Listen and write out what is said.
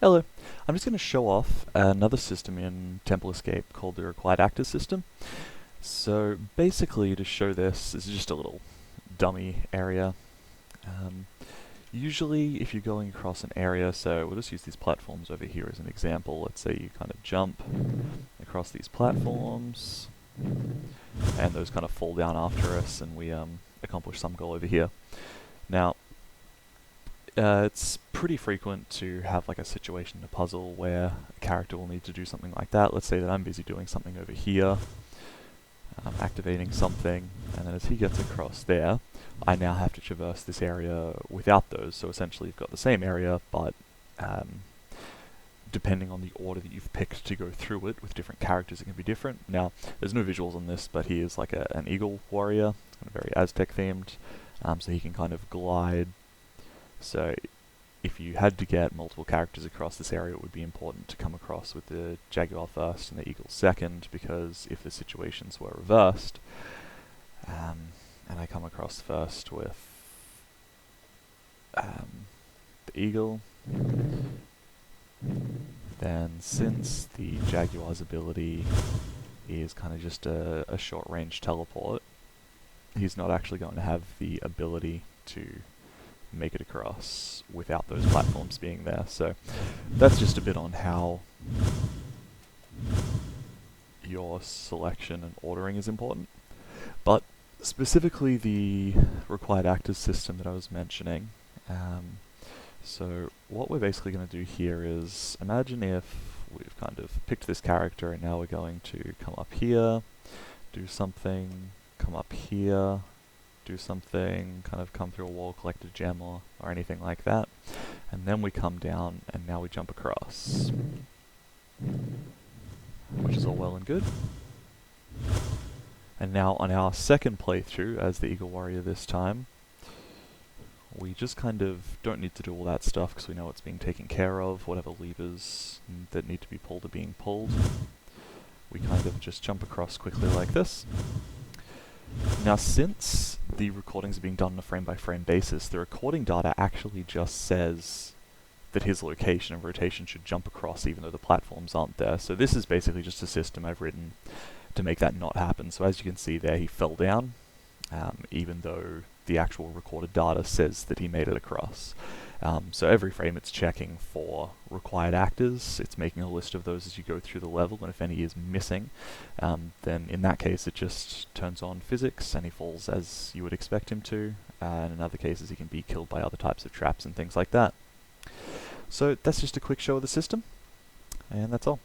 Hello. I'm just going to show off another system in Temple Escape called the Required Actors system. So basically to show this is just a little dummy area. Um, Usually if you're going across an area, so we'll just use these platforms over here as an example. Let's say you kind of jump across these platforms and those kind of fall down after us and we accomplish some goal over here. Now, it's pretty frequent to have like a situation in a puzzle where a character will need to do something like that. Let's say that I'm busy doing something over here, activating something, and then as he gets across there, I now have to traverse this area without those. So essentially you've got the same area, but depending on the order that you've picked to go through it with different characters, it can be different. Now, there's no visuals on this, but he is like an eagle warrior, kind of very Aztec themed, so he can kind of glide. So if you had to get multiple characters across this area, it would be important to come across with the Jaguar first and the Eagle second, because if the situations were reversed, and I come across first with the Eagle, then since the Jaguar's ability is kind of just a short range teleport, he's not actually going to have the ability to make it across without those platforms being there. So that's just a bit on how your selection and ordering is important. But specifically the required actors system that I was mentioning, so what we're basically going to do here is imagine if we've kind of picked this character and now we're going to come up here, do something, come up here, do something, kind of come through a wall, collect a gem or anything like that, and then we come down and now we jump across, which is all well and good. And now on our second playthrough as the Eagle Warrior this time, we just kind of don't need to do all that stuff because we know it's being taken care of. Whatever levers that need to be pulled are being pulled. We kind of just jump across quickly like this. Now, since the recordings are being done on a frame-by-frame basis, the recording data actually just says that his location and rotation should jump across even though the platforms aren't there. So this is basically just a system I've written to make that not happen. So as you can see there, he fell down, even though the actual recorded data says that he made it across. So every frame it's checking for required actors, it's making a list of those as you go through the level, and if any is missing, then in that case it just turns on physics and he falls as you would expect him to, and in other cases he can be killed by other types of traps and things like that. So that's just a quick show of the system, and that's all.